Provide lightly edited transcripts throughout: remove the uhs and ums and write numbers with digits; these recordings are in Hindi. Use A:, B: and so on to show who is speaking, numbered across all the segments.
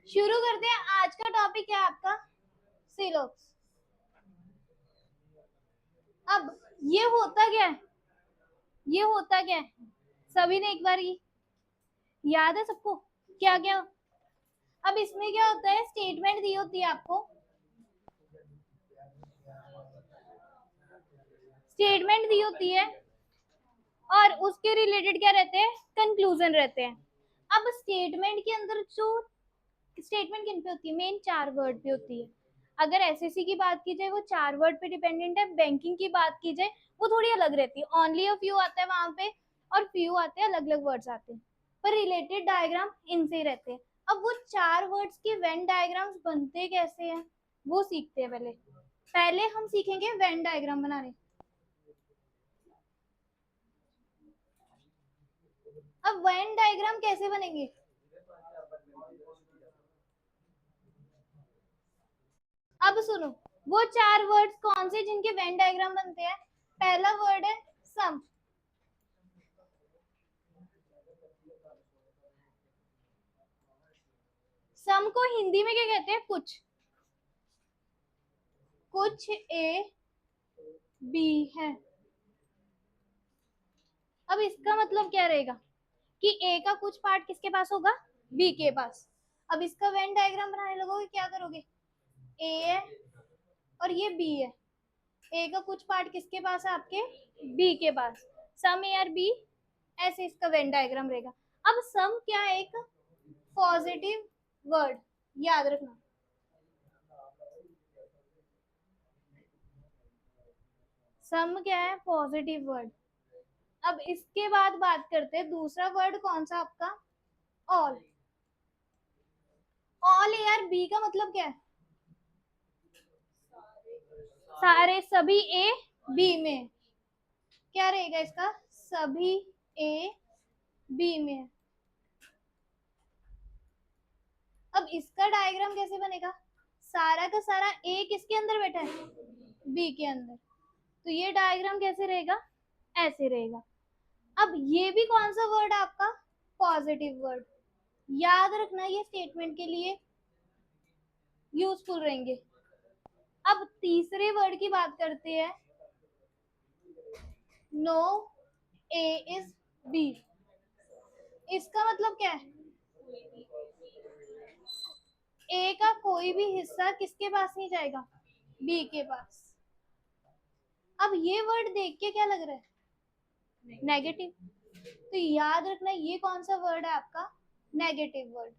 A: शुरू करते हैं। आज का टॉपिक है आपका सिलोक्स। अब ये होता क्या है, ये होता क्या है, सभी ने एक बार याद है सबको क्या क्या। अब इसमें क्या होता है, स्टेटमेंट दी होती है आपको, स्टेटमेंट दी होती है और उसके रिलेटेड क्या रहते हैं, कंक्लूजन रहते हैं। अब स्टेटमेंट के अंदर जो स्टेटमेंट किन पे होती है, मेन 4 वर्ड पे होती है। अगर एसएससी की बात की जाए वो 4 वर्ड पे डिपेंडेंट है, बैंकिंग की बात की जाए वो थोड़ी अलग रहती है, ओनली अ फ्यू आता है वहां पे और फ्यू आते हैं, अलग अलग वर्ड्स आते हैं, पर रिलेटेड डायग्राम इनसे ही रहते हैं। अब वो 4 वर्ड्स के वेन डायग्राम्स बनते कैसे हैं वो सीखते हैं। पहले पहले हम सीखेंगे वेन डायग्राम बनाने। अब वेन डायग्राम कैसे बनेंगे, अब सुनो, वो 4 वर्ड्स कौन से जिनके वेन डायग्राम बनते हैं। पहला वर्ड है सम। सम को हिंदी में क्या कहते हैं, कुछ, कुछ ए बी है। अब इसका मतलब क्या रहेगा कि ए का कुछ पार्ट किसके पास होगा, बी के पास। अब इसका वेन डायग्राम बनाने लगोगे क्या करोगे, ए है और ये बी है, ए का कुछ पार्ट किसके पास है, आपके बी के पास, सम ए और बी, ऐसे इसका वेन डायग्राम रहेगा। अब सम क्या है, एक पॉजिटिव वर्ड, याद रखना। सम क्या है, पॉजिटिव वर्ड। अब इसके बाद बात करते हैं दूसरा वर्ड कौन सा आपका, all. All A are B का मतलब क्या है, सारे सभी ए बी में, क्या रहेगा इसका, सभी ए बी में। अब इसका डायग्राम कैसे बनेगा, सारा का सारा ए किसके अंदर बैठा है, बी के अंदर, तो ये डायग्राम कैसे रहेगा, ऐसे रहेगा। अब ये भी कौन सा वर्ड है आपका, पॉजिटिव वर्ड, याद रखना ये स्टेटमेंट के लिए यूजफुल रहेंगे। अब तीसरे वर्ड की बात करते हैं, नो ए इज बी। इसका मतलब क्या है, ए का कोई भी हिस्सा किसके पास नहीं जाएगा, बी के पास। अब ये वर्ड देख के क्या लग रहा है, नेगेटिव, तो याद रखना ये कौन सा वर्ड है आपका, नेगेटिव वर्ड।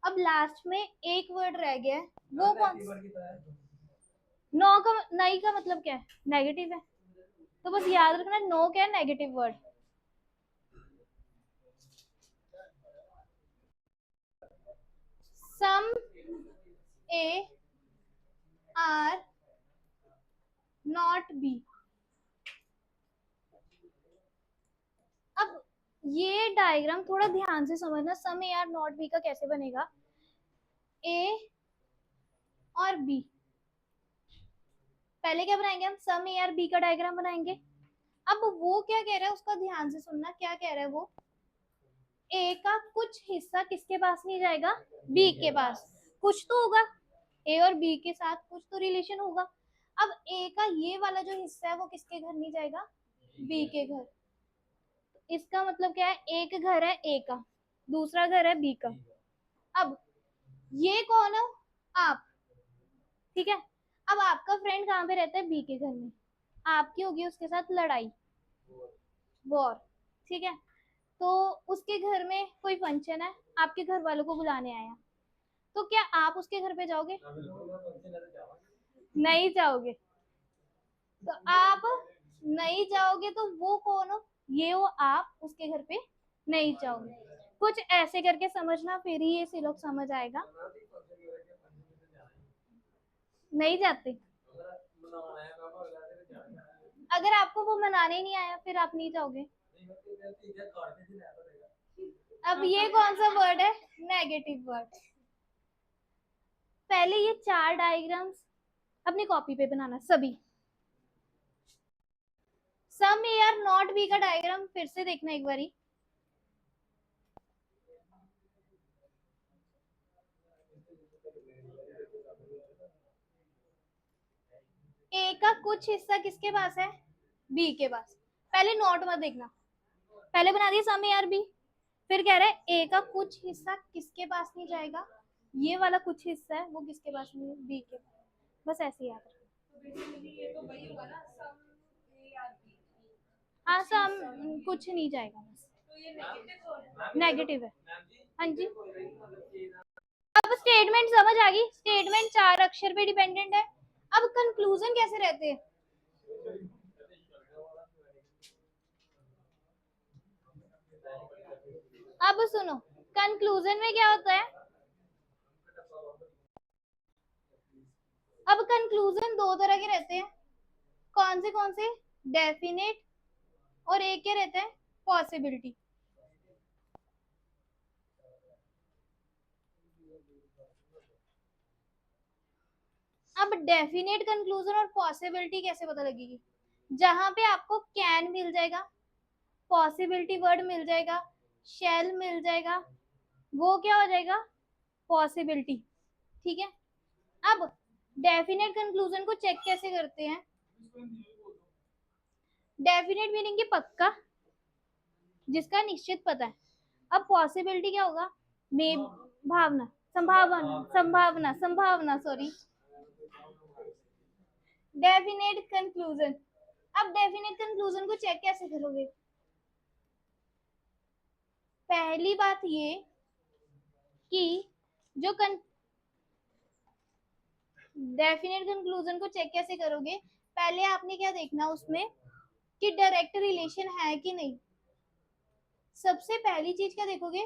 A: अब लास्ट में एक वर्ड रह गया है, वो कौन सा, नो का, नहीं का मतलब क्या है, नेगेटिव है, तो बस याद रखना नो क्या है, negative word. Some A are not B. अब ये डायग्राम थोड़ा ध्यान से समझना, some A are not B का कैसे बनेगा, ए और बी, पहले क्या बनाएंगे हम, सम ए और बी का डायग्राम बनाएंगे। अब वो क्या कह रहा है उसका ध्यान से सुनना, क्या कह रहा है वो, ए का कुछ हिस्सा किसके पास नहीं जाएगा, बी के पास, कुछ तो होगा, ए और बी के साथ कुछ तो रिलेशन होगा। अब ए का ये वाला जो हिस्सा है वो किसके घर नहीं जाएगा, बी के घर। इसका मतलब क्या है, एक घर है ए का, दूसरा घर है बी का। अब ये कौन है, आप, ठीक है। अब आपका फ्रेंड कहाँ पे रहता है, बी के घर में, आपकी होगी उसके साथ लड़ाई, वॉर, ठीक है। तो उसके घर में कोई फंक्शन है, आपके घर वालों को बुलाने आया, तो क्या आप उसके घर पे जाओगे, नहीं जाओगे, तो आप नहीं जाओगे तो वो कौन हो, ये हो आप, उसके घर पे नहीं जाओगे। कुछ ऐसे करके समझना, फिर ही ये सिलोक समझ आएगा। नहीं जाते, अगर आपको वो मनाने ही नहीं आया फिर आप नहीं जाओगे। अब ये कौन सा वर्ड है, नेगेटिव वर्ड। पहले ये 4 डायग्राम्स अपनी कॉपी पे बनाना सभी। सम ए आर नॉट बी का डायग्राम फिर से देखना एक बारी, ए का कुछ हिस्सा किसके पास है, बी के पास। पहले नोट मत देखना, पहले बना दिया सम ए आर बी, फिर कह रहा है ए का कुछ हिस्सा किसके पास नहीं जाएगा, ये वाला कुछ हिस्सा है वो किसके पास नहीं है, बी के पास। बस ऐसे याद रखना। हाँ सम कुछ नहीं जाएगा बस, नेगेटिव है। हाँ जी, अब स्टेटमेंट समझ आ गई, स्टेटमेंट 4 अक्षर पे डिपेंडेंट है। अब कंक्लूजन कैसे रहते हैं, अब सुनो, कंक्लूजन में क्या होता है, अब कंक्लूजन दो तरह के रहते हैं, कौन से, डेफिनेट, और एक क्या रहता है, पॉसिबिलिटी। अब डेफिनेट कंक्लूजन और पॉसिबिलिटी कैसे पता लगेगी, जहां पे आपको कैन मिल जाएगा, पॉसिबिलिटी वर्ड मिल जाएगा, शेल मिल जाएगा, वो क्या हो जाएगा, पॉसिबिलिटी। ठीक है, अब डेफिनेट कंक्लूजन को चेक कैसे करते हैं, डेफिनेट मीनिंग की पक्का, जिसका निश्चित पता है। अब पॉसिबिलिटी क्या होगा, मे, भावना, संभावना, संभावना, संभावना, सॉरी, डेफिनेट कंक्लूजन। अब डेफिनेट कंक्लूजन को चेक कैसे करोगे, पहली बात ये कि जो डेफिनेट कंक्लूजन को चेक कैसे करोगे, पहले आपने क्या देखना उसमें कि डायरेक्ट रिलेशन है कि नहीं। सबसे पहली चीज क्या देखोगे,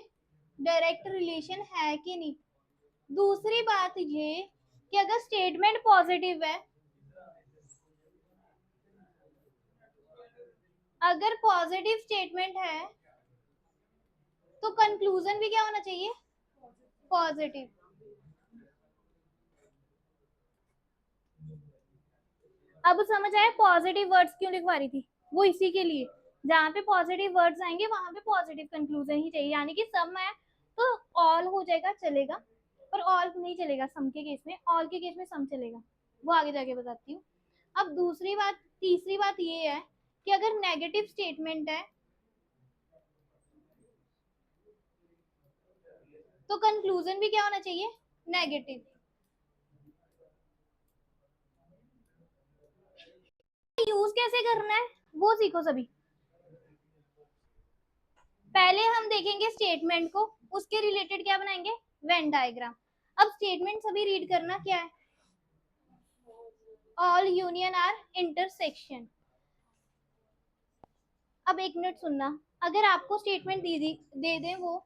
A: डायरेक्ट रिलेशन है कि नहीं। दूसरी बात ये कि अगर स्टेटमेंट पॉजिटिव है, अगर पॉजिटिव स्टेटमेंट है तो कंक्लूजन भी क्या होना चाहिए, पॉजिटिव। अब समझ आया पॉजिटिव वर्ड्स क्यों लिखवा रही थी, वो इसी के लिए, जहाँ पे पॉजिटिव वर्ड्स आएंगे वहां पे पॉजिटिव कंक्लूजन ही चाहिए, यानी कि सम है तो ऑल हो जाएगा चलेगा, पर ऑल नहीं चलेगा सम के केस में, ऑल के केस में सम चलेगा, वो आगे जाके बताती हूँ। अब दूसरी बात, तीसरी बात ये है कि अगर नेगेटिव स्टेटमेंट है तो कंक्लूजन भी क्या होना चाहिए, नेगेटिव। यूज कैसे करना है वो सीखो सभी। पहले हम देखेंगे स्टेटमेंट को, उसके रिलेटेड क्या बनाएंगे, वेन डायग्राम। अब स्टेटमेंट सभी रीड करना, क्या है, ऑल यूनियन आर इंटरसेक्शन। अब एक मिनट सुनना, अगर आपको स्टेटमेंट दे दे वो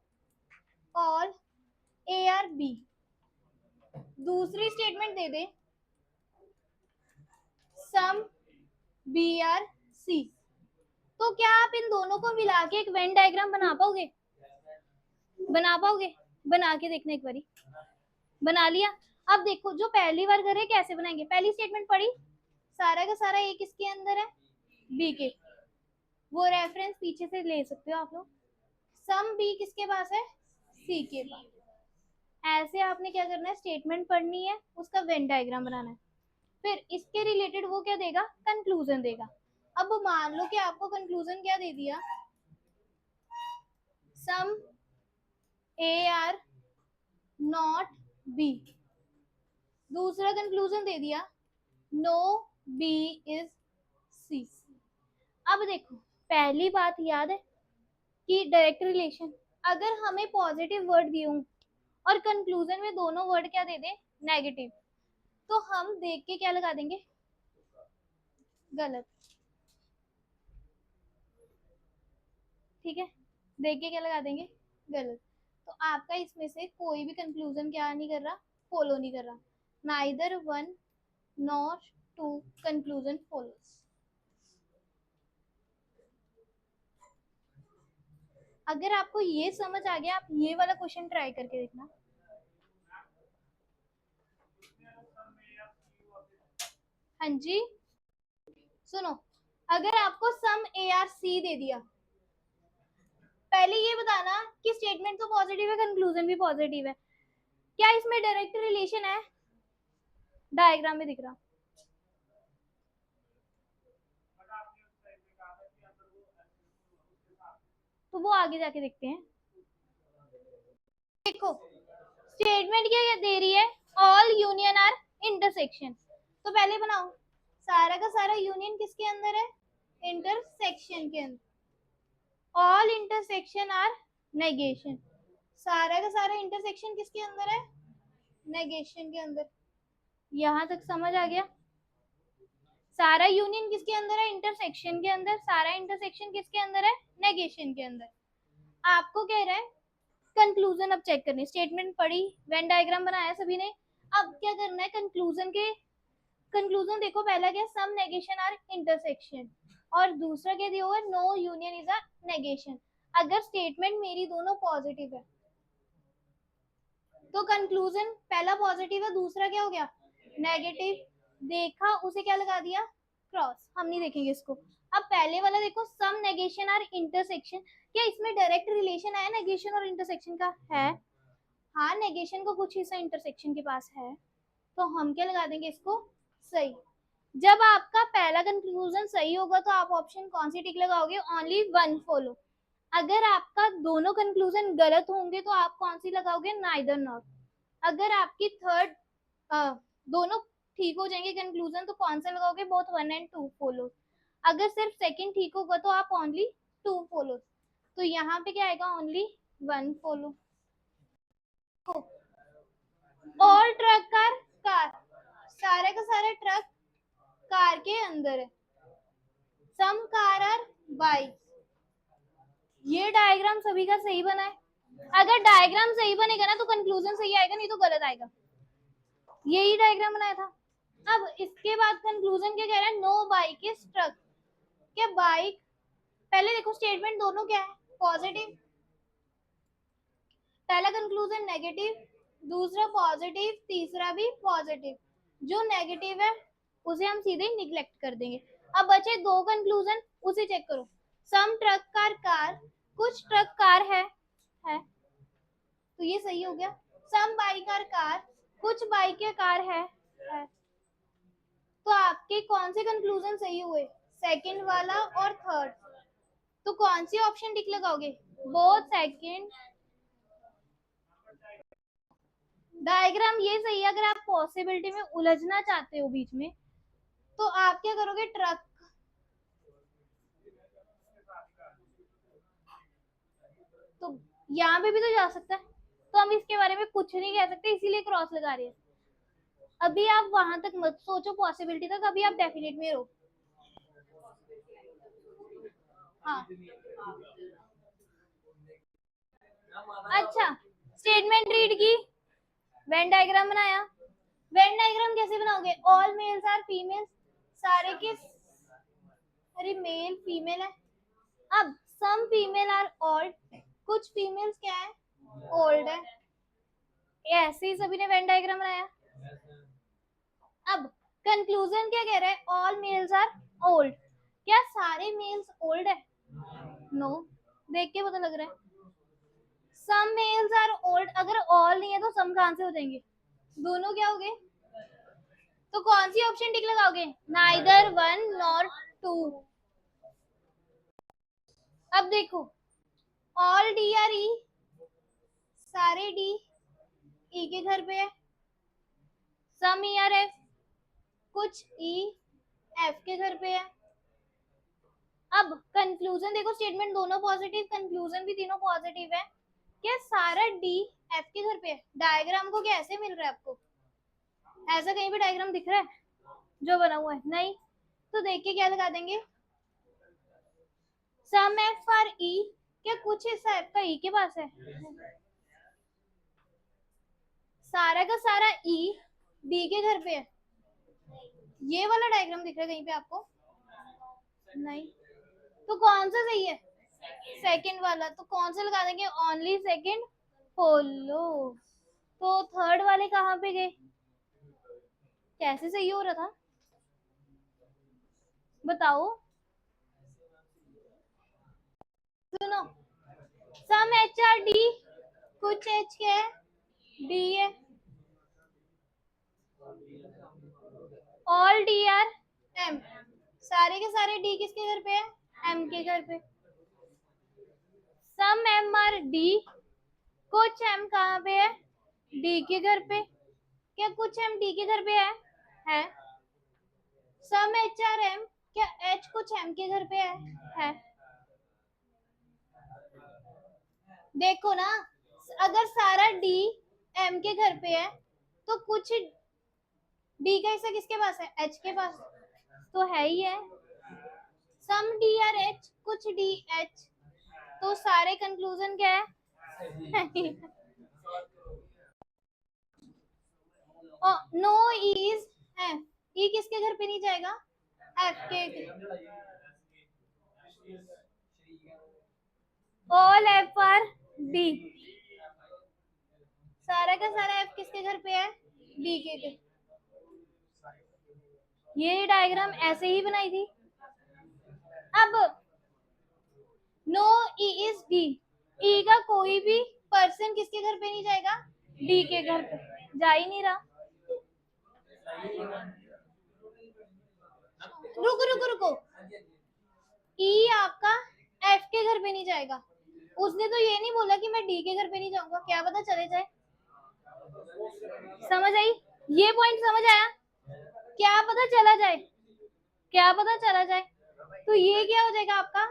A: ऑल ए आर बी, दूसरी statement they they some B are सी, तो क्या आप इन दोनों को मिला के एक वेन डायग्राम बना पाओगे, बना पाओगे, बना के देखना एक बारी, बना लिया। अब देखो जो पहली बार करे कैसे बनाएंगे, पहली स्टेटमेंट पढ़ी, सारा का सारा ए किसके अंदर है, बी के, वो रेफरेंस पीछे से ले सकते हो आप लोग, सम बी किसके पास है, सी के पास। ऐसे आपने क्या करना है, स्टेटमेंट पढ़नी है, उसका वेन डायग्राम बनाना है, फिर इसके रिलेटेड वो क्या देगा, कंक्लूजन देगा। अब मान लो कि आपको कंक्लूजन क्या दे दिया, सम ए आर नॉट बी, दूसरा कंक्लूजन दे दिया नो बी इज सी। अब देखो पहली बात याद है कि डायरेक्ट रिलेशन, अगर हमें पॉजिटिव वर्ड दिए हों और कंक्लूजन में दोनों वर्ड क्या दे दे, नेगेटिव, तो हम देख के क्या लगा देंगे, गलत। ठीक है, देख के क्या लगा देंगे, गलत। तो आपका इसमें से कोई भी कंक्लूजन क्या नहीं कर रहा, फॉलो नहीं कर रहा, neither one not two conclusion follows. अगर आपको ये समझ आ गया, आप ये वाला क्वेश्चन ट्राई करके देखना। हाँ जी, सुनो, अगर आपको सम ए आर सी दे दिया, पहले ये बताना कि स्टेटमेंट तो पॉजिटिव है, कंक्लूजन भी पॉजिटिव है, क्या इसमें डायरेक्ट रिलेशन है? डायग्राम में दिख रहा, तो वो आगे जाके देखते हैं। देखो स्टेटमेंट क्या दे रही है, ऑल यूनियन आर इंटरसेक्शन। तो पहले बनाओ, सारा का सारा यूनियन किसके अंदर है? इंटरसेक्शन के अंदर। All intersection are negation. सारा का सारा इंटरसेक्शन किसके अंदर है? नेगेशन के अंदर। यहां तक समझ आ गया? सारा यूनियन किसके अंदर है? इंटरसेक्शन के अंदर। सारा इंटरसेक्शन किसके अंदर है? नेगेशन के अंदर। आपको कह रहा है कंक्लूजन अब चेक करनी। स्टेटमेंट पढ़ी, वेन डायग्राम बनाया सभी ने, अब क्या करना है कंक्लूजन के। कंक्लूजन देखो, पहला क्या, सम नेगेशन आर इंटरसेक्शन, और दूसरा क्या दिया हुआ है, no union is a negation. अगर स्टेटमेंट मेरी दोनों पॉजिटिव है तो कंक्लूजन पहला पॉजिटिव है, दूसरा क्या हो गया, नेगेटिव। देखा, उसे क्या लगा दिया, क्रॉस। हम नहीं देखेंगे इसको। अब पहले वाला देखो, सम नेगेशन आर इंटरसेक्शन, क्या इसमें डायरेक्ट रिलेशन है नेगेशन और इंटरसेक्शन का? है। हाँ, नेगेशन को कुछ हिस्सा इंटरसेक्शन के पास है, तो हम क्या लगा देंगे इसको, सही। जब आपका पहला कंक्लूजन सही होगा तो आप ऑप्शन कौन सी टिक लगाओगे, ओनली वन फॉलो। अगर आपका दोनों कंक्लूजन गलत होंगे तो आप कौन सी लगाओगे, नाइदर नॉर। अगर आपकी थर्ड दोनों ठीक हो जाएंगे कंक्लूजन तो कौन सा लगाओगे, both one and two follow. अगर सिर्फ सेकंड ठीक होगा तो आप ओनली टू फॉलो। तो यहाँ पे क्या आएगा, only one follow. All truck car, car, सारे का सारे ट्रक कार के अंदर है। सम कार आर बाइक। ये डायग्राम सभी का सही बना है। अगर डायग्राम सही बनेगा ना तो कंक्लूजन सही आएगा, नहीं तो गलत आएगा। यही डायग्राम बनाया था। अब इसके बाद कंक्लूजन क्या कह रहा है, नो बाइक इज ट्रक। क्या बाइक, पहले देखो स्टेटमेंट दोनों क्या है, पॉजिटिव। पहला कंक्लूजन नेगेटिव, दूसरा पॉजिटिव, तीसरा भी पॉजिटिव। जो नेगेटिव है उसे हम सीधे निग्लेक्ट कर देंगे। अब बचे दो कंक्लूजन, उसे चेक करो। सम ट्रक कार कार, कुछ ट्रक कार है, तो ये सही हो गया। सम बाइक आर कार, कुछ बाइक या कार है। तो आपके कौन से कंक्लूजन सही हुए, सेकंड वाला और थर्ड। तो कौन सी ऑप्शन टिक लगाओगे, बोथ सेकंड। डायग्राम ये सही है। अगर आप पॉसिबिलिटी में उलझना चाहते हो बीच में तो आप क्या करोगे, ट्रक, तो यहाँ पे भी तो जा सकता है, तो हम इसके बारे में कुछ नहीं कह सकते, इसीलिए क्रॉस लगा रहे हैं। अभी आप वहां तक मत सोचो पॉसिबिलिटी तक, अभी आप डेफिनेट में रहो। हाँ, अच्छा, स्टेटमेंट रीड की, वेन डायग्राम बनाया। वेन डायग्राम कैसे बनाओगे, ऑल मेल्स आर फीमेल्स, सारे के, अरे मेल फीमेल है। अब सम फीमेल आर ओल्ड, कुछ फीमेल्स क्या है, ओल्ड है। ऐसे ही सभी ने वेन डायग्राम बनाया। अब कंक्लूजन क्या कह रहा है, ऑल मेल्स आर ओल्ड। क्या सारे मेल्स ओल्ड है? नो, देख के पता लग रहा है। सम मेल्स आर ओल्ड, अगर ऑल नहीं है तो सम कहां से हो जाएंगे, दोनों क्या हो गए। तो कौन सी ऑप्शन टिक लगाओगे, नाइदर वन नॉर टू। अब देखो, ऑल डी आर ई, सारे डी ई के घर पे है। सम ई आर एफ, कुछ ई एफ के घर पे है। अब कंक्लूजन देखो, स्टेटमेंट दोनों पॉजिटिव, कंक्लूजन भी तीनों पॉजिटिव है। क्या सारा डी एफ के घर पे है? डायग्राम को क्या ऐसे मिल रहा है आपको, ऐसा कहीं भी डायग्राम दिख रहा है जो बना हुआ है? नहीं। तो देख के क्या लगा देंगे, सम एफ आर ई, क्या कुछ हिस्सा एफ का ई के पास है? सारा का सारा ई डी के घर पे है। ये वाला डायग्राम दिख रहा है कहीं पे आपको? नहीं। तो कौन सा सही है, सेकंड वाला। तो कौन सा लगा देंगे, ओनली सेकंड फॉलो। तो थर्ड वाले कहाँ पे गए, कैसे सही हो रहा था बताओ। सुनो, सम एच आर डी, कुछ एच क्या है, डी है। ऑल डी आर एम, सारे के सारे डी किसके घर पे है? एम के घर पे। सम एम आर डी, कुछ एम कहाँ पे है? डी के घर पे। क्या कुछ एम डी के घर पे है? सम एच आर एम, क्या एच कुछ एम के घर पे है? देखो ना, अगर सारा डी एम के घर पे है तो कुछ डी का हिस्सा किसके पास है? एच के पास तो है ही है। सम डी आर एच, कुछ डी एच, तो सारे कंक्लूजन क्या है? नो इज एफ, ई किसके घर पे नहीं जाएगा? एफ के। ऑल एफ आर डी, सारा का सारा एफ किसके घर पे है? डी के। ये डायग्राम ऐसे ही बनाई थी। अब नो ई इज डी, ई का कोई भी पर्सन किसके घर पे नहीं जाएगा? डी के घर पे। जा ही नहीं रहा। रुको रुको रुको, ई आपका एफ के घर पे नहीं जाएगा। उसने तो ये नहीं बोला कि मैं डी के घर पे नहीं जाऊंगा, क्या पता चले जाए। समझ आई? ये पॉइंट समझ आया? क्या पता चला जाए, क्या पता चला जाए। तो ये क्या हो जाएगा आपका?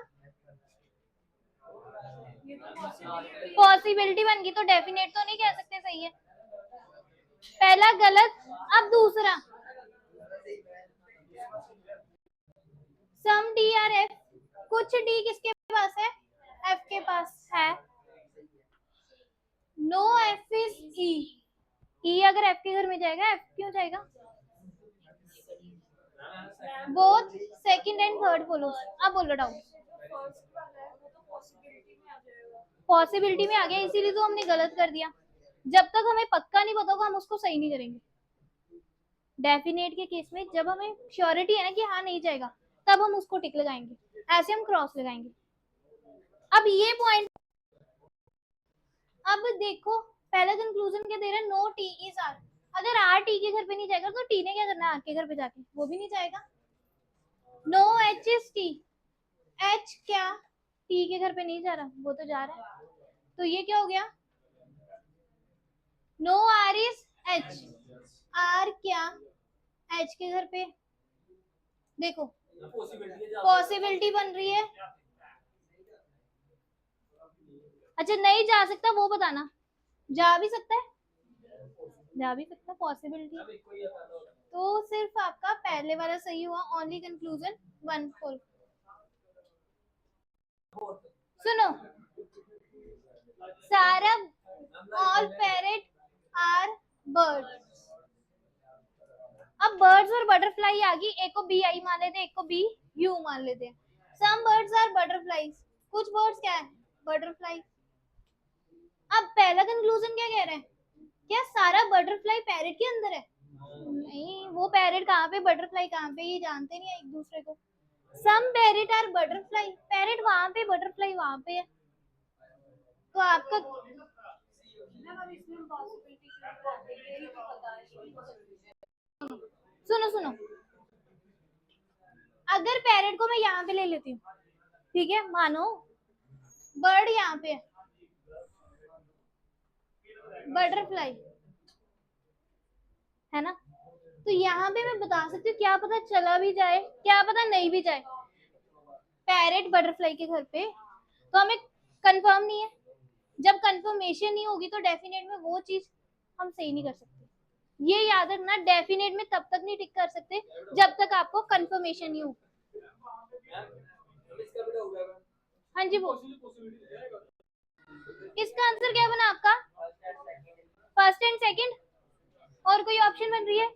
A: पॉसिबिलिटी बन गई, तो डेफिनेट तो नहीं कह सकते। सही है, पहला गलत। अब दूसरा, सम डी आर एफ, कुछ डी किसके पास है? एफ के पास है। नो एफ इज ई, ई अगर एफ के घर में जाएगा, एफ क्यों जाएगा? बोथ सेकंड एंड थर्ड बोलो। अब बोलो डाउट। पॉसिबिलिटी में आ गया, इसीलिए तो हमने गलत कर दिया। जब तक हमें पक्का नहीं पता होगा हम उसको सही नहीं करेंगे। डेफिनेट के केस में जब हमें श्योरिटी है ना कि हाँ नहीं जाएगा, तब हम उसको टिक लगाएंगे, ऐसे हम क्रॉस लगाएंगे। अब ये पॉइंट, अब देखो पहला कंक्लूजन क्या दे रहा है? No T is R. अगर आर टी के घर पे नहीं जाएगा तो टी ने क्या करना है? आर के घर पे जाके, वो भी नहीं जाएगा। No H is T, H क्या टी के घर पे नहीं जा रहा? वो तो जा रहा है। तो ये क्या हो गया? No R is H, R क्या एच के घर पे? देखो पॉसिबिलिटी बन रही है। अच्छा नहीं जा सकता वो बताना, जा भी सकता है? जा भी सकता है, पॉसिबिलिटी। तो सिर्फ आपका पहले वाला सही हुआ, ओनली कंक्लूजन वन फुल। सुनो, सारा ऑल पैरेट आर बर्ड्स। अब बर्ड्स और बटरफ्लाई आ गई, एक को बी आई मान लेते, एक को बी यू मान लेते। सम बर्ड्स आर बटरफ्लाईज, कुछ बर्ड्स क्या है? बटरफ्लाई। अब पहला कंक्लूजन क्या कह रहे हैं? क्या सारा बटरफ्लाई पैरेट के अंदर है? नहीं, वो पैरेट कहाँ पे, बटरफ्लाई कहाँ पे, ये जानते नहीं है एक दूसरे को। सम पैरेट आर बटरफ्लाई, पैरेट वहां पे, बटरफ्लाई वहां पे है। तो आपका सुनो सुनो, अगर पैरेट को मैं यहाँ पे ले लेती हूँ, ठीक है, मानो बर्ड यहाँ पे है, बटरफ्लाई है ना, तो यहाँ पे मैं बता सकती हूँ, क्या पता चला भी जाए, क्या पता नहीं भी जाए, पैरेट बटरफ्लाई के घर पे, तो हमें कंफर्म नहीं है। जब कंफर्मेशन नहीं होगी तो डेफिनेट में वो चीज हम सही नहीं कर सकते। ये याद रखना, डेफिनेट में तब तक नहीं टिक कर सकते जब तक आपको कंफर्मेशन नहीं हो। हाँ जी, वो इसका आंसर क्या बना आपका? फर्स्ट एंड सेकंड, और कोई ऑप्शन बन रही है?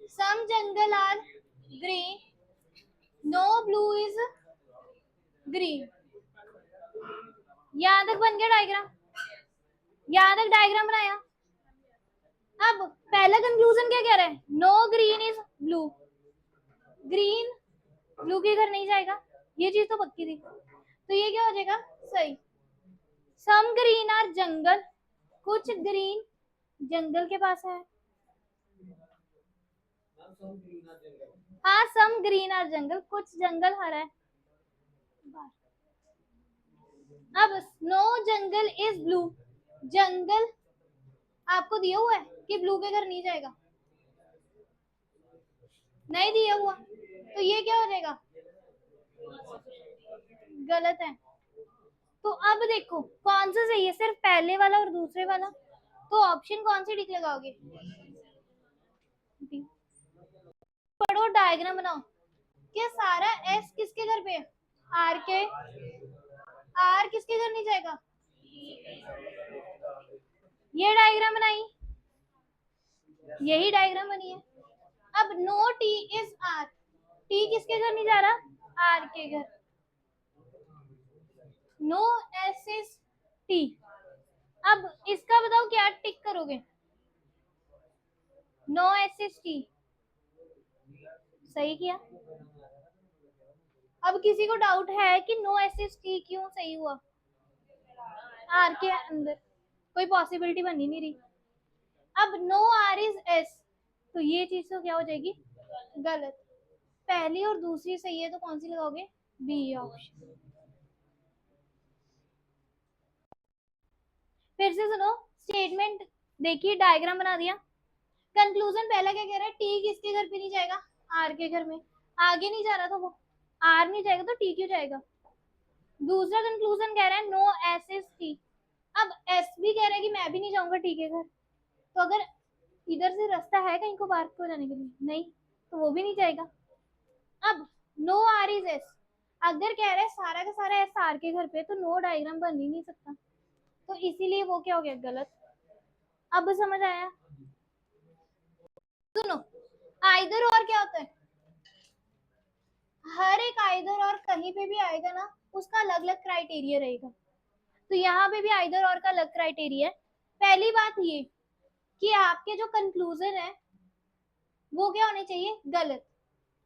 A: Some jungle are green, no blue is green. यहां तक बन गया डायग्राम, यहां तक डायग्राम बनाया। अब पहला कंक्लूजन क्या कह रहा है? No green is blue, green blue के घर नहीं जाएगा, ये चीज तो पक्की थी। तो ये क्या हो जाएगा? सही। सम ग्रीन आर जंगल, कुछ ग्रीन जंगल के पास है। हाँ, सम ग्रीन आर जंगल, कुछ जंगल हरा है। अब नो जंगल इज ब्लू, जंगल आपको दिया हुआ है कि ब्लू के घर नहीं जाएगा, नहीं दिया हुआ, तो ये क्या हो जाएगा, गलत है। तो अब देखो कौन सा सही है, सिर्फ पहले वाला और दूसरे वाला, तो ऑप्शन कौन सी टिक लगाओगे, पढ़ो डायग्राम बनाओ। क्या सारा एस किसके घर पे है, आर के, आर किसके घर नहीं जाएगा, ये डायग्राम बनाई, यही डायग्राम बनी है। अब no T is R, T किसके घर नहीं जा रहा, आर के घर, नो एस इज टी। अब इसका बताओ क्या टिक करोगे, नो एस इज टी, सही किया। अब किसी को डाउट है कि नो एस इज टी क्यों सही हुआ, आर के अंदर कोई पॉसिबिलिटी बन ही नहीं रही। अब नो आर इज एस, तो ये चीज तो क्या हो जाएगी, गलत। पहली और दूसरी सही है तो कौन सी लगाओगे, बी ऑप्शन। फिर से सुनो स्टेटमेंट, देखिए डायग्राम बना दिया। कंक्लूजन पहला क्या कह रहा है, टी किसके घर पे नहीं जाएगा, आर के घर में, आगे नहीं जा रहा था वो, आर नहीं जाएगा तो टी क्यों जाएगा। दूसरा कंक्लूजन कह रहा है नो एस इज टी, अब एस भी कह रहा है कि मैं भी नहीं जाऊंगा टी के घर, तो अगर इधर से रास्ता है कहीं को पार्क को जाने के लिए, नहीं, तो वो भी नहीं जाएगा। अब नो आर इज एस, अगर कह रहा है सारा का सारा एस आर के घर पे, तो नो डायग्राम बन ही नहीं सकता, तो इसीलिए वो क्या हो गया, गलत। अब समझ आया। सुनो आइदर और क्या होता है, हर एक आइदर और कहीं पे भी आएगा ना, उसका अलग अलग क्राइटेरिया रहेगा, तो यहाँ पे भी आइदर और का अलग क्राइटेरिया है। पहली बात ये कि आपके जो कंक्लूजन है वो क्या होने चाहिए, गलत,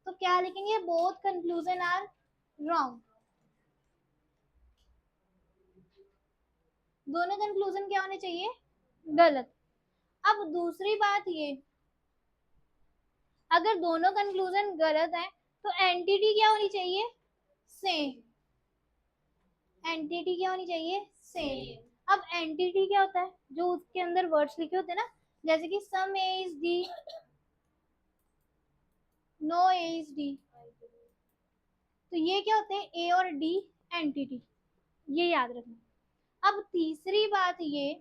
A: तो क्या लिखेंगे, बोथ कंक्लूजन आर रॉन्ग, दोनों कंक्लूजन क्या होने चाहिए, गलत। अब दूसरी बात ये, अगर दोनों कंक्लूजन गलत है तो एंटिटी क्या होनी चाहिए, सेम, एंटिटी क्या होनी चाहिए, सेम। अब एंटिटी क्या होता है, जो उसके अंदर वर्ड्स लिखे होते हैं ना, जैसे कि some A is D, no A is D, तो ये क्या होते हैं, ए और डी एंटिटी, ये याद रखना। अब तीसरी बात ये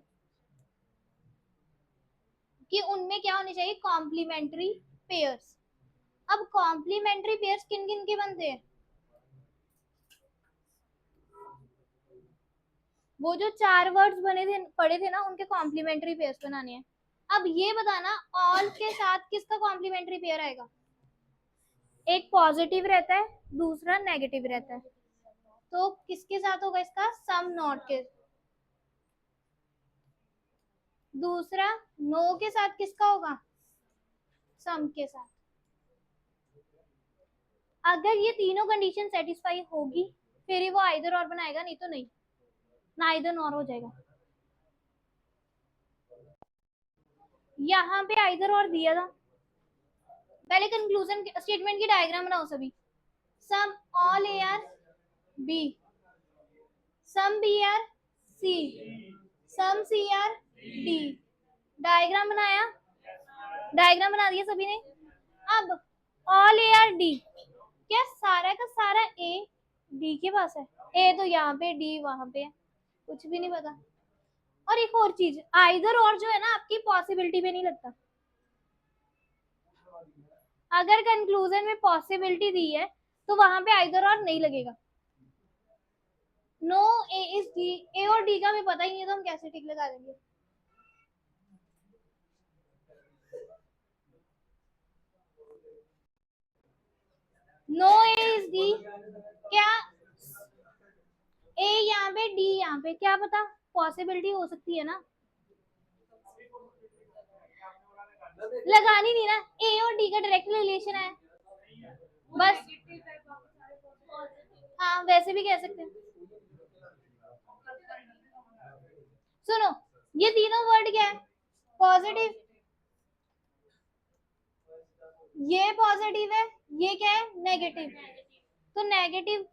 A: कि उनमें क्या होने चाहिए, कॉम्प्लीमेंट्री पेयर्स। अब कॉम्प्लीमेंट्री पेयर्स किन किन के बनते हैं, वो जो चार वर्ड्स बने थे पढ़े थे ना, उनके कॉम्प्लीमेंट्री पेयर्स बनाने हैं। अब ये बताना ऑल के साथ किसका कॉम्प्लीमेंट्री पेयर आएगा, एक पॉजिटिव रहता है दूसरा नेगेटिव रहता है, तो किसके साथ होगा इसका, सम नॉट के, दूसरा नो के साथ किसका होगा, सम के साथ। अगर ये तीनों कंडीशन सेटिस्फाई होगी फिर ही वो आइदर और बनाएगा, नहीं तो नहीं, ना आइदर नॉर हो जाएगा। यहाँ पे आइदर और दिया था, पहले कंक्लूजन स्टेटमेंट की डायग्राम बनाओ सभी, some all A are B, some B are C, some C are D, diagram बनाया, डायग्राम बना दिया सभी ने। अब ऑल ए आर डी, क्या सारा का सारा ए डी के पास है, ए तो यहाँ पे डी वहां पे है, कुछ भी नहीं पता। और एक और चीज, आइदर और जो है ना आपकी पॉसिबिलिटी पे नहीं लगता, अगर कंक्लूजन में पॉसिबिलिटी दी है तो वहां पे आइदर और नहीं लगेगा। नो ए इज डी, ए और डी का भी पता ही नहीं है तो हम कैसे टिक लगा देंगे। नो ए इज डी, क्या ए यहाँ पे डी यहाँ पे, क्या पता पॉसिबिलिटी हो सकती है ना, लगानी नहीं ना, ए और डी का डायरेक्ट रिलेशन है बस, हाँ वैसे भी कह सकते हैं। सुनो ये तीनों वर्ड क्या है, पॉजिटिव ये पॉजिटिव है, ये क्या है, नेगेटिव। तो नेगेटिव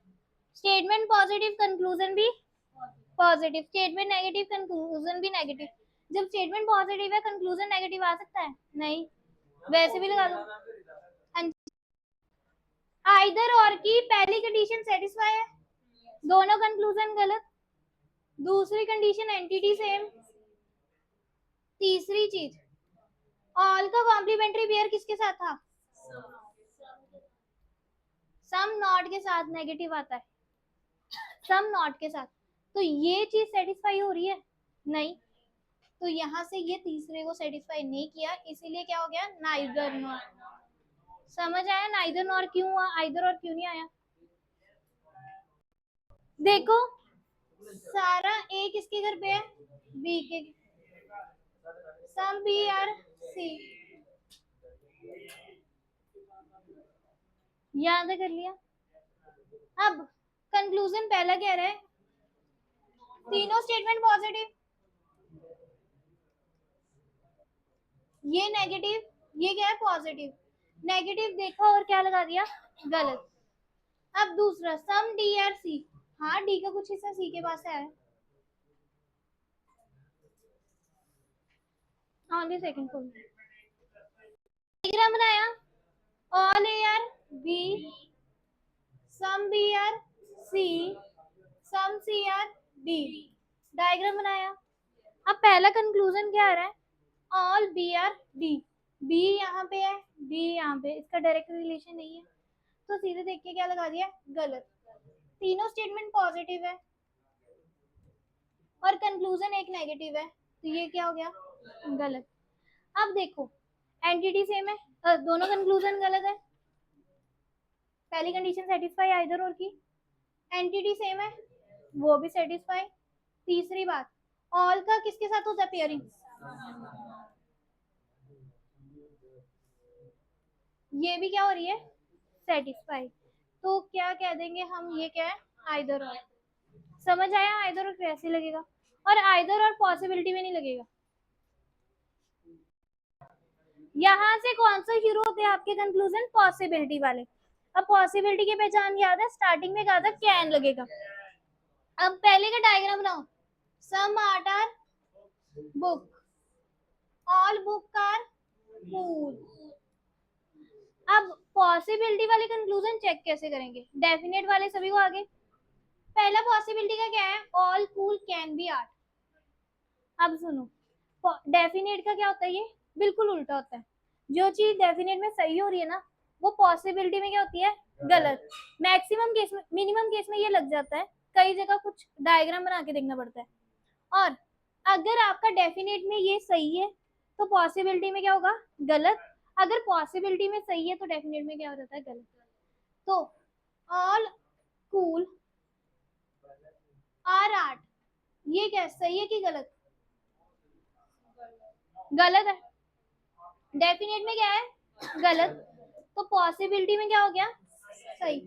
A: स्टेटमेंट पॉजिटिव, कंक्लूजन भी पॉजिटिव, स्टेटमेंट नेगेटिव, कंक्लूजन भी नेगेटिव। जब स्टेटमेंट पॉजिटिव है कंक्लूजन नेगेटिव आ सकता है? नहीं, वैसे भी लगा दो। हाँ, आइदर और की पहली कंडीशन सेटिस्फाई है, दोनों कंक्लूजन गलत। दूसरी कंडीशन एंटिटी सेम। तीसरी चीज, ऑल का कॉम्प्लीमेंट्री पेयर किसके साथ था? सम नॉट के साथ नेगेटिव आता है, सम नॉट के साथ। तो ये चीज सेटिस्फाई हो रही है? नहीं। तो यहाँ से ये तीसरे को सेटिस्फाई नहीं किया, इसीलिए क्या हो गया, नाइदर नॉर। समझ आया नाइदर नॉर क्यों हुआ, आइदर और क्यों नहीं आया? देखो सारा ए किसके घर पे है, बी के। सम बी आर सी, याद कर लिया। अब कंक्लूजन पहला कह रहा है तीनों स्टेटमेंट पॉजिटिव, ये नेगेटिव, ये क्या है, पॉजिटिव। नेगेटिव देखा और क्या लगा दिया, गलत। अब दूसरा सम डी आर सी, हाँ डी का कुछ हिस्सा सी के पास है। ऑनली सेकंड को डायग्राम बनाया, all A are B, some B are C, some C are D. Diagram बनाया। अब पहला कंक्लूजन क्या आ रहा है, all B are D. B यहाँ पे है, डी यहाँ पे, इसका डायरेक्ट रिलेशन नहीं है, तो सीधे देख के क्या लगा दिया, गलत। तीनों स्टेटमेंट पॉजिटिव है और कंक्लूजन एक नेगेटिव है, तो ये क्या हो गया, गलत। अब देखो एंटिटी सेम है, दोनों कंक्लूजन गलत है। पहली कंडीशन सेटिस्फाई आइदर और की, एंटिटी सेम है, वो भी सेटिस्फाई। तीसरी बात, ऑल का किसके साथ होता है पेयरिंग, ये भी क्या हो रही है, सेटिस्फाई। तो क्या कह देंगे हम, ये क्या है, आइदर और। समझ आया आइदर और कैसे लगेगा, और आइदर और पॉसिबिलिटी में नहीं लगेगा। यहाँ से कौन सा शुरू होते हैं आपके कंक्लूजन, पॉसिबिलिटी वाले। अब पॉसिबिलिटी की पहचान याद है, स्टार्टिंग में कहा था कैन लगेगा। अब पहले का डायग्राम बनाओ, some art are book, all book are cool. अब पॉसिबिलिटी वाले कंक्लूजन चेक कैसे करेंगे, डेफिनेट वाले सभी को आगे। पहला पॉसिबिलिटी का क्या है, all cool can be art. अब सुनो, डेफिनेट का क्या होता है, ये बिल्कुल उल्टा होता है। जो चीज डेफिनेट में सही हो रही है ना, वो पॉसिबिलिटी में क्या होती है, गलत। मैक्सिमम केस में, मिनिमम केस में ये लग जाता है, कई जगह कुछ डायग्राम बना के देखना पड़ता है। और अगर आपका डेफिनेट में ये सही है तो पॉसिबिलिटी में क्या होगा, गलत। अगर पॉसिबिलिटी में सही है तो डेफिनेट में क्या हो जाता है, गलत। तो ऑल कूल आर आर्ट, ये क्या सही है कि गलत, गलत है। डेफिनेट में क्या है, गलत। तो पॉसिबिलिटी में क्या हो गया, सही।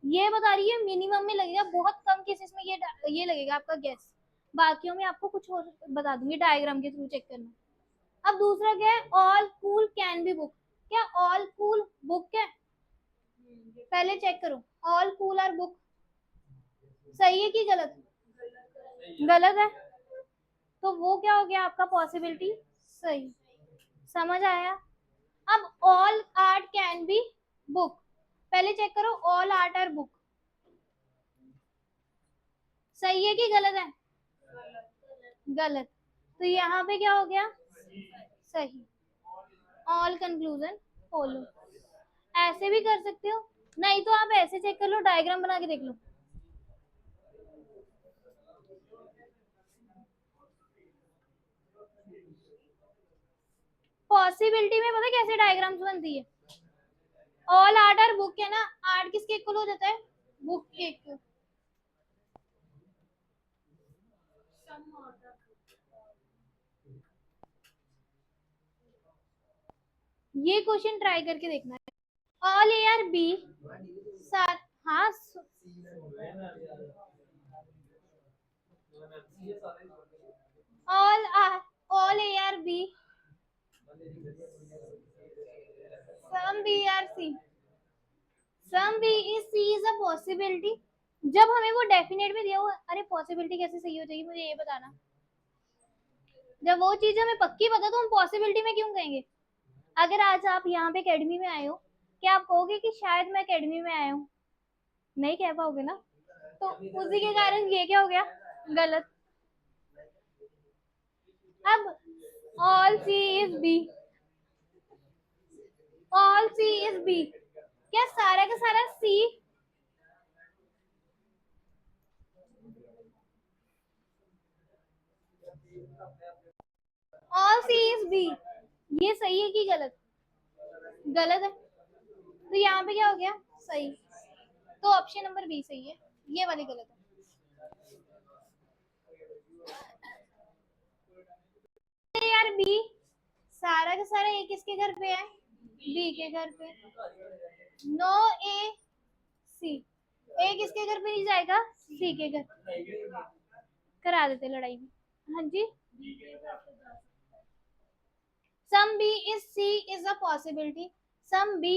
A: ये बता रही है मिनिमम में लगेगा, बहुत कम केसेस में ये लगेगा आपका गैस। बाकियों में आपको कुछ और बता दूंगी, डायग्राम के थ्रू चेक करना। अब दूसरा क्या है, all cool can be book. क्या ऑल कूल बुक है, पहले चेक करो, ऑल कूल आर बुक सही है कि गलत, गलत है। तो वो क्या हो गया आपका, पॉसिबिलिटी सही। समझ आया। अब all art can be book, पहले चेक करो, ऑल आर्ट आर बुक सही है कि गलत है, गलत। तो यहाँ पे क्या हो गया, सही। All conclusion follow. ऐसे भी कर सकते हो, नहीं तो आप ऐसे चेक कर लो, डायग्राम बना के देख लो। पॉसिबिलिटी में पता कैसे डायग्राम्स बनती है, ऑल आर्ट आर बुक है ना, आर्ट किसके इक्वल हो जाता है, बुक के इक्वल। ये क्वेश्चन ट्राई करके देखना है, all A are B sir, हाँ all all A are B some B are C, some B is C is a possibility. जब हमें वो डेफिनेट में दिया हुआ, अरे पॉसिबिलिटी कैसे सही हो जाएगी, मुझे ये बताना। जब वो चीज हमें पक्की पता तो हम पॉसिबिलिटी में क्यों कहेंगे। अगर आज आप यहाँ पे एकेडमी में आए हो, क्या आप कहोगे कि शायद मैं एकेडमी में आया हूँ? नहीं कह पाओगे ना। तो उसी के कारण ये क्या हो गया, गलत। अब all C is B, all C is B, क्या सारा का सारा C, all C is B, ये सही है कि गलत? गलत है। तो यहाँ पे क्या हो गया, सही। तो ऑप्शन नंबर बी सही है, ये वाली गलत है। यार बी, सारा का सारा ए किसके घर पे है, बी के घर पे। नो ए सी, ए किसके घर पे नहीं जाएगा, सी के घर। करा देते लड़ाई भी। हाँ जी, some B is C is a possibility, some B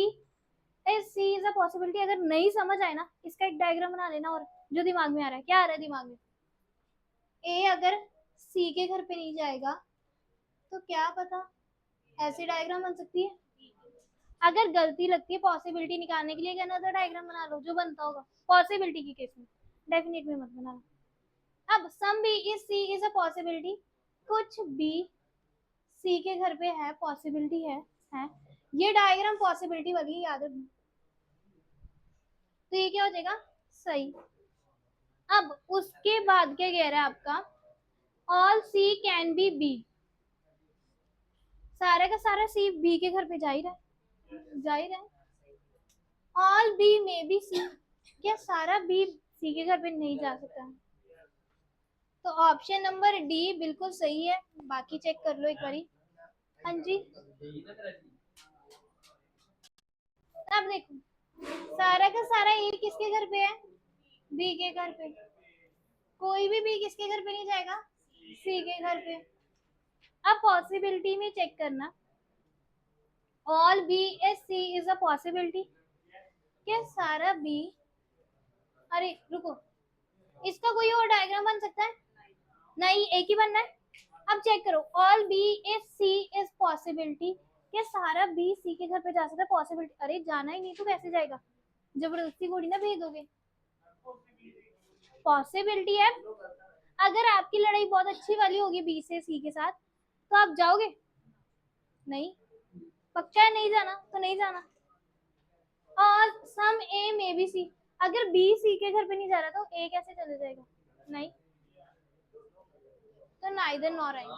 A: is C is a possibility. अगर नहीं समझ आए ना, इसका एक डायग्राम बना लेना। और जो दिमाग में आ रहा है, क्या आ रहा है दिमाग में, ए अगर सी के घर पे नहीं जाएगा तो क्या पता ऐसी डायग्राम बन सकती है। अगर गलती लगती है पॉसिबिलिटी निकालने के लिए, एक अनदर डायग्राम बना लो जो बनता होगा पॉसिबिलिटी की केस में, डेफिनेट में मत बनाना। अब some B is C is a possibility, कुछ बी सी के घर पे है, पॉसिबिलिटी है। ये डायग्राम पॉसिबिलिटी वाली याद रखना। तो ये क्या हो जाएगा, सही। अब उसके बाद क्या कह रहा है आपका, all C can be B, सारा का सारा सी बी के घर पे जा ही रहा है, जा ही रहा है। ऑल बी में बी सी, क्या सारा बी सी के घर पे नहीं जा सकता। तो ऑप्शन नंबर डी बिल्कुल सही है, बाकी चेक कर लो एक बारी। हाँ जी, अब देखो, सारा का सारा ए किसके घर पे है, बी के घर पे। कोई भी बी किसके घर पे नहीं जाएगा, सी के घर पे। अब पॉसिबिलिटी में चेक करना, all B as C is a possibility, क्या सारा बी, अरे रुको, इसका कोई और डायग्राम बन सकता है, नहीं एक ही बनना है। अब चेक करो, all B if C is possibility, क्या सारा बी सी के घर पे जा सकता है, पॉसिबिलिटी। अरे जाना ही नहीं तो कैसे जाएगा, जबरदस्ती थोड़ी ना भेज दोगे, पॉसिबिलिटी है। अगर आपकी लड़ाई बहुत अच्छी वाली होगी बी से सी के साथ तो आप जाओगे, नहीं, पक्का है नहीं जाना तो नहीं जाना। और सम ए में बी सी, अगर बी सी के घर पे नहीं जा रहा तो ए कैसे चले जाएगा, नहीं, तो नाइदर नॉर आएंगे।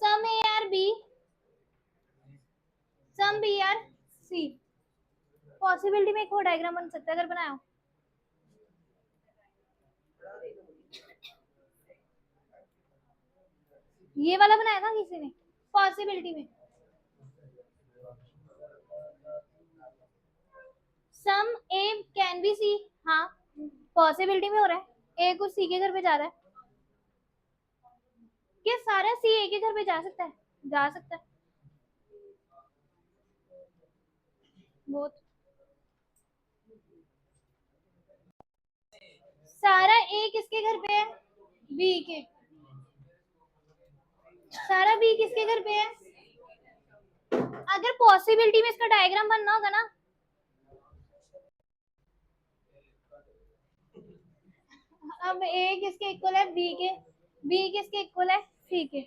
A: Some A are B, some B are C, possibility में एक और डायग्राम बन सकता है अगर बनाया। ये वाला बनाया था किसी ने पॉसिबिलिटी में, सम ए कैन बी सी, हाँ पॉसिबिलिटी में हो रहा है, ए कुछ सी के घर पे जा रहा है, क्या सारा सी ए के घर पे जा सकता है, जा सकता है बहुत। सारा ए किसके घर पे है, बी के, सारा बी किसके घर पे है। अगर पॉसिबिलिटी में इसका डायग्राम बनना होगा ना, अब ए किसके इक्वल है, बी के, बी किसके इक्वल है, सी के,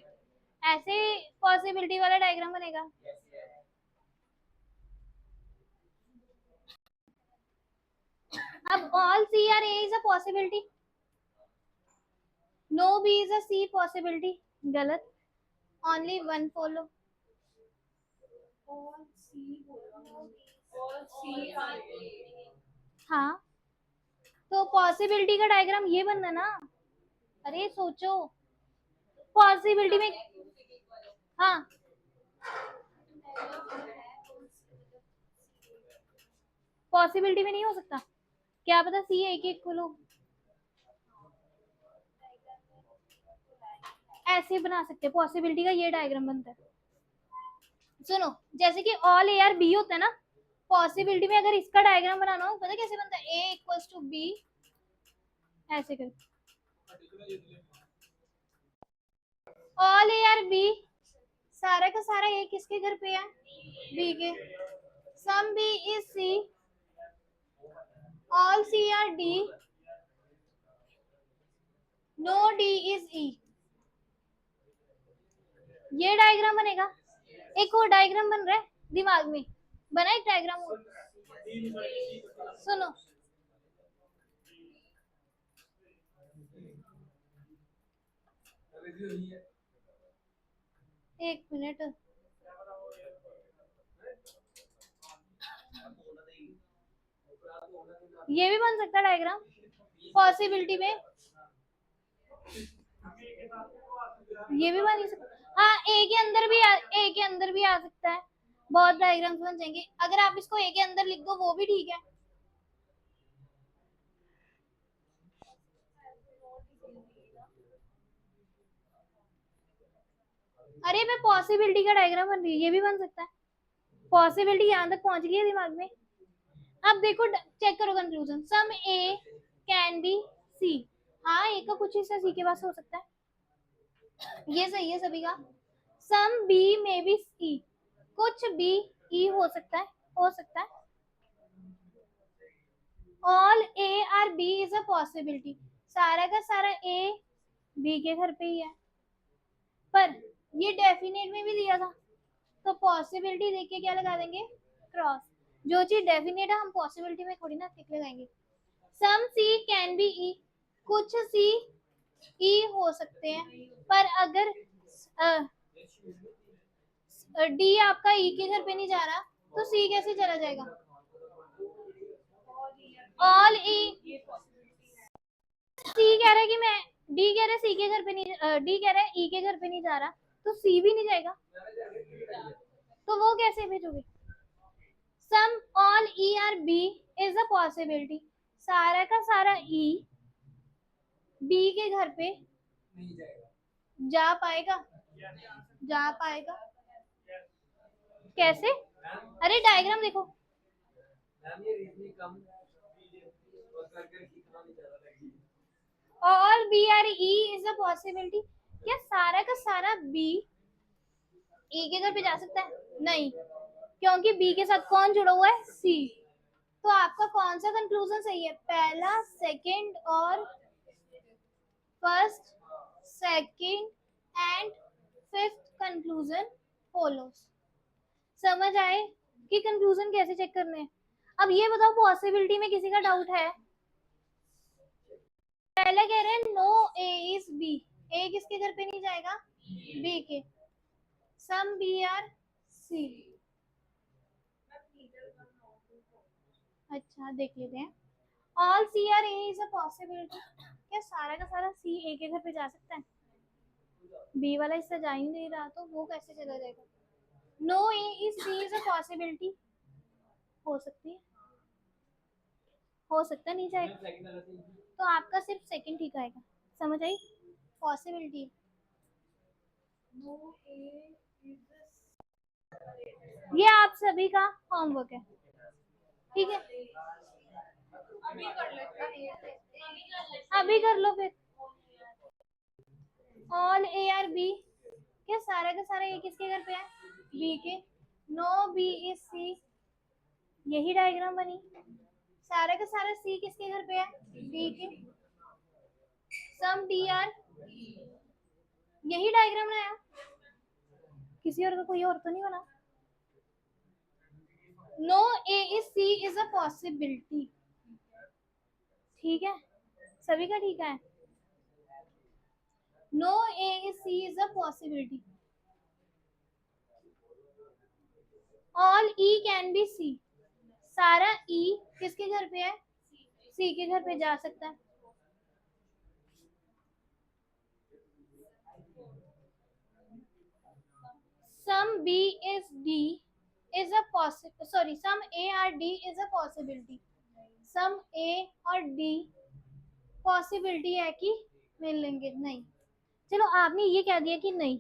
A: ऐसे पॉसिबिलिटी वाला डायग्राम बनेगा। अब all C are A is a possibility, no B is a C possibility, गलत, ओनली वन फॉलो। हाँ, तो पॉसिबिलिटी का डायग्राम ये बनना ना, अरे सोचो, पॉसिबिलिटी में, हाँ पॉसिबिलिटी में नहीं हो सकता, क्या पता सी एक एक खोलो, ऐसे बना सकते हैं, पॉसिबिलिटी का ये डायग्राम बनता है। सुनो, जैसे कि ऑल ए आर बी होता है ना, पॉसिबिलिटी में अगर इसका डायग्राम बनाना हो, पता कैसे बनता है, ए इक्वल्स टू बी, ऐसे कर ऑल ए आर बी, सारा का सारा ए किसके घर पे है, बी के, some B is C, all C are D, no D is E. ये डायग्राम बनेगा। एक और डायग्राम बन रहा है दिमाग में, बना एक डायग्राम और। सुनो, एक मिनट, ये भी बन सकता है डायग्राम पॉसिबिलिटी में, ये भी बन सकता, हाँ ए के अंदर भी ए के अंदर भी आ सकता है, बहुत डायग्राम्स बन जाएंगे। अगर आप इसको ए के अंदर लिख दो वो भी ठीक है। अरे मैं पॉसिबिलिटी का डायग्राम बन रही है, ये भी बन सकता है। पॉसिबिलिटी यहाँ तक पहुंच गई है दिमाग में। अब देखो, चेक करो conclusion, some A can be C, हाँ ए का कुछ हिस्सा सी के पास हो सकता है, ये सही है सभी का। सम बी में बी सी, कुछ बी ई हो सकता है, हो सकता है। All A are B is a possibility, सारा का सारा ए बी के घर पे ही है, पर ये डेफिनेट में भी दिया था, तो पॉसिबिलिटी देख के क्या लगा देंगे, क्रॉस। जो चीज डेफिनेट है हम पॉसिबिलिटी में थोड़ी ना टिक लगाएंगे। सम सी कैन बी ई, कुछ सी ई हो सकते हैं, पर अगर डी आपका ई के घर पे नहीं जा रहा तो सी कैसे चला जाएगा, ऑल ई, सी कह रहा है कि मैं, डी कह रहा है सी के घर पे नहीं, डी कह रहा है ई के घर पे नहीं जा रहा, तो सी भी नहीं जाएगा, तो वो कैसे भेजोगे। Some all E are B is a possibility, सारा का सारा ई बी के घर पे जा पाएगा, जा पाएगा कैसे, अरे डायग्राम देखो, all B R E is a possibility, क्या सारा का सारा बी ई के घर पे जा सकता है, नहीं, क्योंकि बी के साथ कौन जुड़ा हुआ है, सी। तो आपका कौन सा कंक्लूजन सही है, पहला, सेकंड और first, second and fifth conclusion follows. समझ आए कि कंक्लूजन कैसे चेक करने हैं। अब ये बताओ, पॉसिबिलिटी में किसी का डाउट है, पहले कह रहे हैं नो ए इज बी, ए किसके घर पे नहीं जाएगा, बी के, सम बी आर सी, अच्छा देख लेते हैं, all C are A is a possibility, क्या सारा का सारा सी ए के घर पे जा सकता है, बी वाला हिस्सा जा ही नहीं रहा, तो वो कैसे चला जाएगा। No A is C is a possibility, हो सकती है, हो सकता नहीं जाएगा, तो आपका सिर्फ सेकंड ठीक आएगा। समझ आई, पॉसिबिलिटी। ये आप सभी का होमवर्क है, ठीक है, अभी कर लो फिर। ऑल ए आर बी, क्या सारा का सारा ए किसके घर पे है, बी के, नो बी इज सी, यही डायग्राम बनी, सारा का सारा सी किसके घर पे है, बी के, सम डी आर, यही डायग्राम बनाया, किसी और का कोई और तो नहीं बना। No A is C is a possibility, ठीक है, सभी का ठीक है, no A is C is a possibility, all E can be C, सारा ई किसके घर पे है, सी के घर पे जा सकता है, some B is D is a possible, sorry, some A are D is a possibility, some A और डी पॉसिबिलिटी है कि मिल लेंगे, नहीं, चलो आपने ये कह दिया कि नहीं,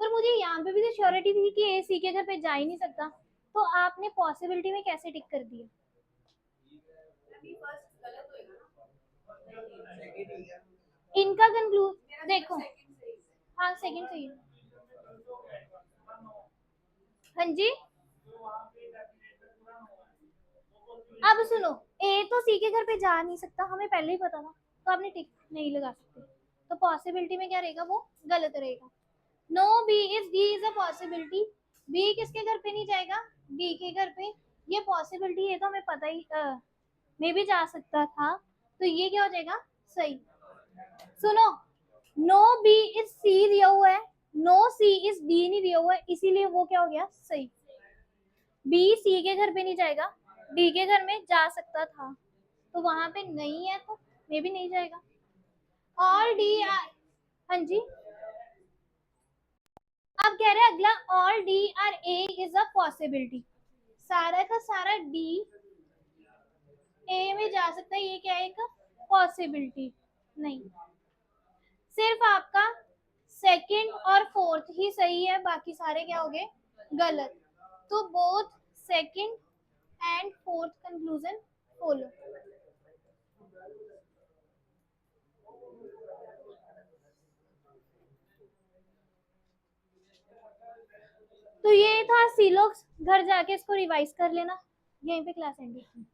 A: पर मुझे यहाँ पे भी तो श्योरिटी थी कि ए सी के घर पे जा ही नहीं सकता, तो आपने पॉसिबिलिटी में कैसे टिक कर दिया? इनका कंक्लूड देखो, हाँ सेकंड सही है। हाँ जी, अब सुनो, ए तो सी के घर पे जा नहीं सकता, हमें पहले ही पता था, तो आपने टिक नहीं लगा सकते, तो पॉसिबिलिटी में क्या रहेगा, वो गलत रहेगा। No B if D is a possibility, B किसके घर पे नहीं जाएगा, डी के घर पे, ये पॉसिबिलिटी है तो हमें पता ही मे भी जा सकता था, तो ये क्या हो जाएगा, सही। सुनो, नो बी इज सी दिया हुआ है, नो सी इज डी नहीं दिया हुआ है, इसीलिए वो क्या हो गया, सही। बी सी के घर पे नहीं जाएगा, डी के घर में जा सकता था, तो वहां पे नहीं है तो मे भी नहीं जाएगा। और डी, हाँ जी, अब कह रहे हैं अगला, all D R A is a possibility, सारा का सारा डी ए में जा सकता है, ये क्या है, एक पॉसिबिलिटी नहीं, सिर्फ आपका सेकंड और फोर्थ ही सही है, बाकी सारे क्या हो गए, गलत। तो both second and fourth conclusion follow. तो ये था सी लोग, घर जाके इसको रिवाइज कर लेना, यहीं पे क्लास एंड।